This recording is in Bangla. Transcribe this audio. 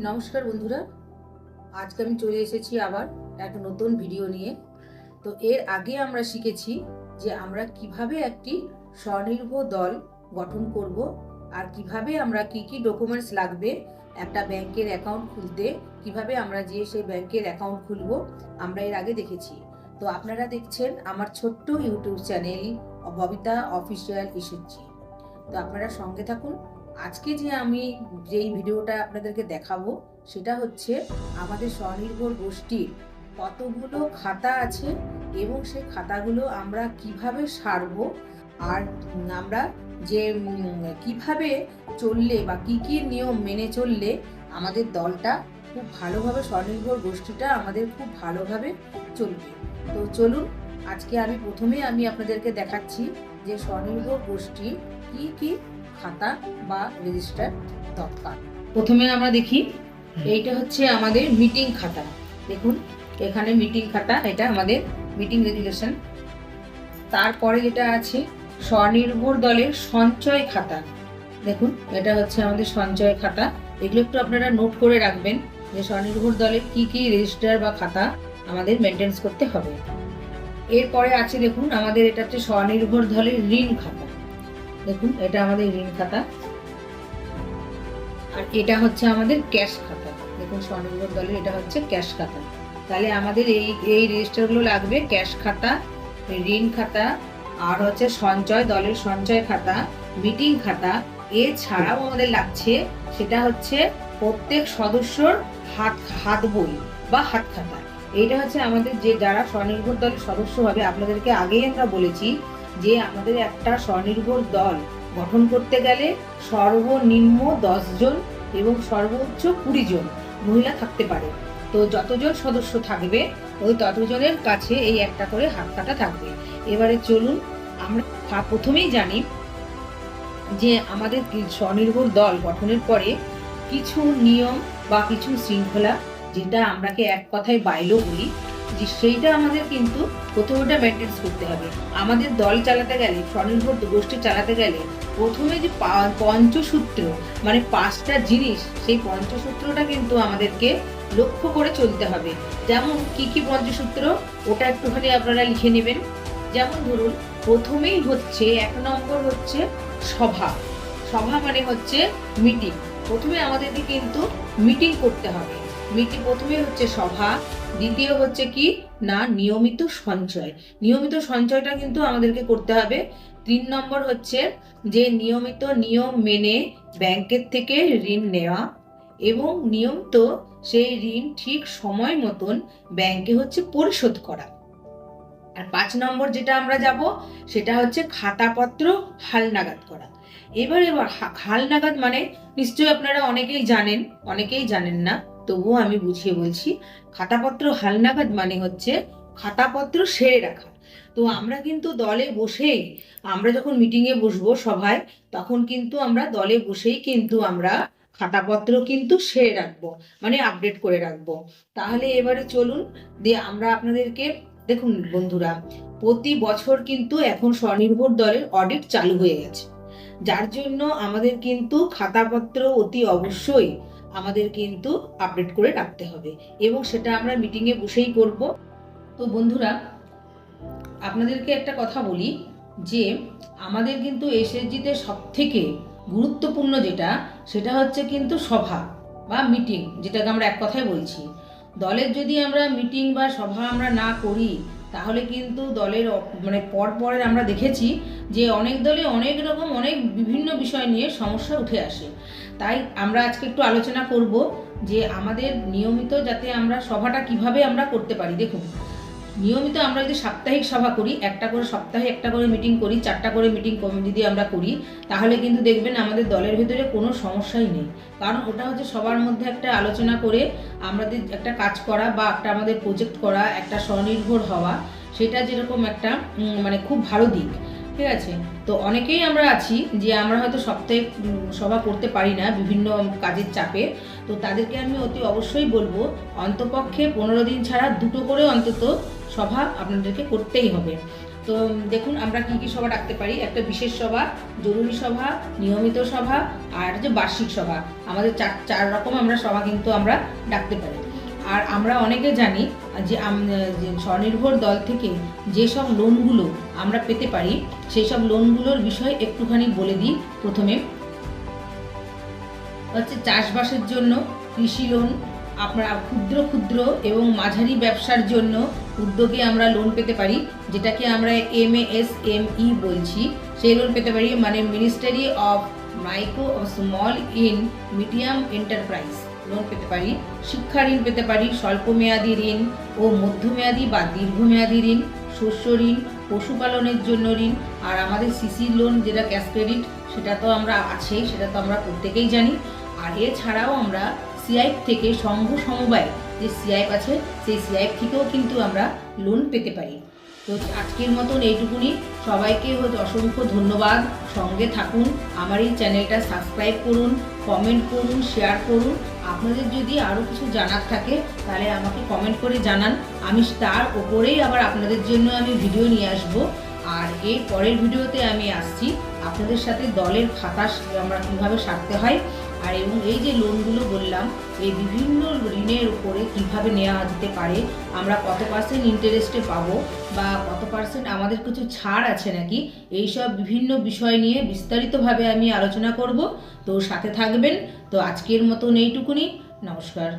নমস্কার বন্ধুরা, আজকে আমি চলে এসেছি আবার একটা নতুন ভিডিও নিয়ে। তো এর আগে আমরা শিখেছি যে আমরা কিভাবে একটি স্বনির্ভর দল গঠন করব আর কিভাবে আমরা কি কি ডকুমেন্টস লাগবে একটা ব্যাংকের অ্যাকাউন্ট খুলতে, কিভাবে আমরা যে সেই ব্যাংকের অ্যাকাউন্ট খুলব আমরা এর আগে দেখেছি। তো আপনারা দেখছেন আমার ছোট্ট YouTube channel Babita official SSG. তো আপনারা সঙ্গে থাকুন। আজকে আমি যেই ভিডিওটা আপনাদেরকে দেখাবো সেটা হচ্ছে আমাদের স্বনির্ভর গোষ্ঠীর কতগুলো খাতা আছে এবং সেই খাতাগুলো আমরা কিভাবে সারবো আর আমরা যে কিভাবে চললে বা কি কি নিয়ম মেনে চললে আমাদের দলটা খুব ভালোভাবে, স্বনির্ভর গোষ্ঠীটা আমাদের খুব ভালোভাবে চলবে। তো চলুন, আজকে প্রথমেই আপনাদেরকে দেখাচ্ছি যে স্বনির্ভর গোষ্ঠী কি কি খাতা বা রেজিস্টার দরকার। প্রথমে আমরা দেখি, এইটা হচ্ছে আমাদের মিটিং খাতা। দেখুন এখানে মিটিং খাতা, এটা আমাদের মিটিং রেজুলেশন। তারপরে যেটা আছে স্বনির্ভর দলের সঞ্চয় খাতা। দেখুন এটা হচ্ছে আমাদের সঞ্চয় খাতা। এগুলো একটু আপনারা নোট করে রাখবেন যে স্বনির্ভর দলের কি কি রেজিস্টার বা খাতা আমাদের মেনটেন্স করতে হবে। এরপরে আছে দেখুন আমাদের এটা হচ্ছে স্বনির্ভর দলের ঋণ খাতা। দেখুন এটা আমাদের ঋণ খাতা। আর এটা হচ্ছে আমাদের ক্যাশ খাতা। দেখুন স্বনির্ভর দলের এটা হচ্ছে ক্যাশ খাতা। তাহলে আমাদের এই রেজিস্টারগুলো লাগবে: ক্যাশ খাতা, ঋণ খাতা, আর হচ্ছে দলের সঞ্চয় খাতা, মিটিং খাতা। এছাড়াও আমাদের লাগছে সেটা হচ্ছে প্রত্যেক সদস্যর হাত বই বা হাত খাতা। এইটা হচ্ছে আমাদের যে যারা স্বনির্ভর দলের সদস্য হবে, আপনাদেরকে আগেই আমরা বলেছি যে আমাদের একটা স্বনির্ভর দল গঠন করতে গেলে সর্বনিম্ন 10 জন এবং সর্বোচ্চ 20 জন মহিলা থাকতে পারে। তো যতজন সদস্য থাকবে ওই ততজনের কাছে এই একটা করে হাত কাটা থাকবে। এবারে চলুন, আমরা প্রথমেই জানি যে আমাদের স্বনির্ভর দল গঠনের পরে কিছু নিয়ম বা কিছু শৃঙ্খলা, যেটা আমরাকে এক কথায় বাইলো বলি, যে সেইটা আমাদের কিন্তু প্রথমেটা মেনটেন্স করতে হবে। আমাদের দল চালাতে গেলে, স্বনির্ভর গোষ্ঠী চালাতে গেলে প্রথমে যে পঞ্চসূত্র, মানে 5টা জিনিস, সেই পঞ্চসূত্রটা কিন্তু আমাদেরকে লক্ষ্য করে চলতে হবে। যেমন কি কি পঞ্চসূত্র, ওটা একটুখানি আপনারা লিখে নেবেন। যেমন ধরুন, প্রথমেই হচ্ছে 1 নম্বর হচ্ছে সভা। সভা মানে হচ্ছে মিটিং। প্রথমে আমাদেরকে কিন্তু মিটিং করতে হবে। প্রথমে হচ্ছে সভা। দ্বিতীয় হচ্ছে কি না, নিয়মিত সঞ্চয়। নিয়মিত সঞ্চয়টা কিন্তু আমাদেরকে করতে হবে। 3 নম্বর হচ্ছে যে নিয়মিত নিয়ম মেনে ব্যাংকের থেকে ঋণ নেওয়া এবং নিয়মিত সেই ঋণ ঠিক সময় মতন ব্যাংকে হচ্ছে পরিশোধ করা। আর 5 নম্বর যেটা আমরা যাব সেটা হচ্ছে খাতাপত্র হালনাগাদ করা। এবার হালনাগাদ মানে নিশ্চয়ই আপনারা অনেকেই জানেন, অনেকেই জানেন না, তবুও আমি বুঝিয়ে বলছি। খাতাপত্র হালনাগাদ মানে হচ্ছে খাতাপত্র সেরে রাখা। তো আমরা কিন্তু দলে বসেই, আমরা যখন মিটিংয়ে বসবো সভায়, তখন কিন্তু আমরা দলে বসেই কিন্তু আমরা খাতাপত্র কিন্তু সেরে রাখবো, মানে আপডেট করে রাখবো। তাহলে এবারে চলুন দিয়ে আমরা আপনাদেরকে, দেখুন বন্ধুরা, প্রতি বছর কিন্তু এখন স্বনির্ভর দলের অডিট চালু হয়ে গেছে, যার জন্য আমাদের কিন্তু খাতাপত্র অতি অবশ্যই আমাদের কিন্তু আপডেট করে রাখতে হবে এবং সেটা আমরা মিটিংয়ে বসেই করব। তো বন্ধুরা, আপনাদেরকে একটা কথা বলি যে আমাদের কিন্তু এসএসজিতে সবথেকে গুরুত্বপূর্ণ যেটা, সেটা হচ্ছে কিন্তু সভা বা মিটিং, যেটাকে আমরা এক কথায় বলছি। দলের যদি আমরা মিটিং বা সভা আমরা না করি, তাহলে কিন্তু দলের মানে পরের আমরা দেখেছি যে অনেক দলে অনেক রকম অনেক বিভিন্ন বিষয় নিয়ে সমস্যা উঠে আসে। তাই আমরা আজকে একটু আলোচনা করব যে আমাদের নিয়মিত যাতে আমরা সভাটা কিভাবে আমরা করতে পারি। দেখুন, নিয়মিত আমরা যদি সাপ্তাহিক সভা করি, সপ্তাহে একটা করে মিটিং করি, 4টা করে মিটিং যদি আমরা করি, তাহলে কিন্তু দেখবেন আমাদের দলের ভিতরে কোনো সমস্যাই নেই। কারণ ওটা হচ্ছে সবার মধ্যে একটা আলোচনা করে আমাদের একটা কাজ করা বা একটা আমাদের প্রজেক্ট করা, একটা স্বনির্ভর হওয়া, সেটা যেরকম একটা মানে খুব ভালো দিক। ঠিক আছে? তো অনেকেই আমরা আছি যে আমরা হয়তো সপ্তাহে সভা করতে পারি না বিভিন্ন কাজের চাপে। তো তাদেরকে আমি অতি অবশ্যই বলবো অন্তপক্ষে 15 দিন ছাড়া 2টো করে অন্তত সভা আপনাদেরকে করতেই হবে। তো দেখুন আমরা কি কি সভা ডাকতে পারি। একটা বিশেষ সভা, জরুরি সভা, নিয়মিত সভা আর যে বার্ষিক সভা, আমাদের চার রকম আমরা সভা কিন্তু আমরা ডাকতে পারি। আর আমরা অনেকে জানি যে স্বনির্ভর দল থেকে যেসব লোনগুলো আমরা পেতে পারি সেই সব লোনগুলোর বিষয়ে একটুখানি বলে দিই। প্রথমে হচ্ছে চাষবাসের জন্য কৃষি লোন, আপনার ক্ষুদ্র এবং মাঝারি ব্যবসার জন্য উদ্যোগে আমরা লোন পেতে পারি, যেটাকে আমরা MSME বলছি, সেই লোন পেতে পারি, মানে মিনিস্ট্রি অফ মাইক্রো ও small in medium enterprise loan পেতে পারি। শিক্ষা ঋণ পেতে পারি, স্বল্পমেয়াদী ঋণ ও মধ্যমেয়াদী বা দীর্ঘমেয়াদী ঋণ, শস্য ঋণ, পশুপালনের জন্য ঋণ, আর আমাদের সিসি লোন যেটা ক্যাশ ক্রেডিট সেটা তো আমরা আছেই, সেটা তো আমরা প্রত্যেকেই জানি। আর এছাড়াও আমরা সিআইএফ থেকে, সংঘ সমবায় যে সিআইএফ আছে সেই সিআইএফ থেকেও কিন্তু আমরা লোন পেতে পারি। তো আজকের মতন এইটুকুনি। সবাইকে অসংখ্য ধন্যবাদ। সঙ্গে থাকুন, আমার এই চ্যানেলটা সাবস্ক্রাইব করুন, কমেন্ট করুন, শেয়ার করুন। আপনাদের যদি আরও কিছু জানার থাকে তাহলে আমাকে কমেন্ট করে জানান, আমি তার ওপরেই আবার আপনাদের জন্য আমি ভিডিও নিয়ে আসব। আর এর পরের ভিডিওতে আমি আসছি আপনাদের সাথে দলের খাতা আমরা কীভাবে সারতে হয়, আর এবং এই যে লোনগুলো বললাম এই বিভিন্ন ঋণের উপরে কীভাবে নেওয়া যেতে পারে, আমরা কত % ইন্টারেস্টে পাবো বা কত % আমাদের কিছু ছাড় আছে নাকি, এইসব বিভিন্ন বিষয় নিয়ে বিস্তারিতভাবে আমি আলোচনা করব। তো সাথে থাকবেন। তো আজকের মতন এইটুকুনি। নমস্কার।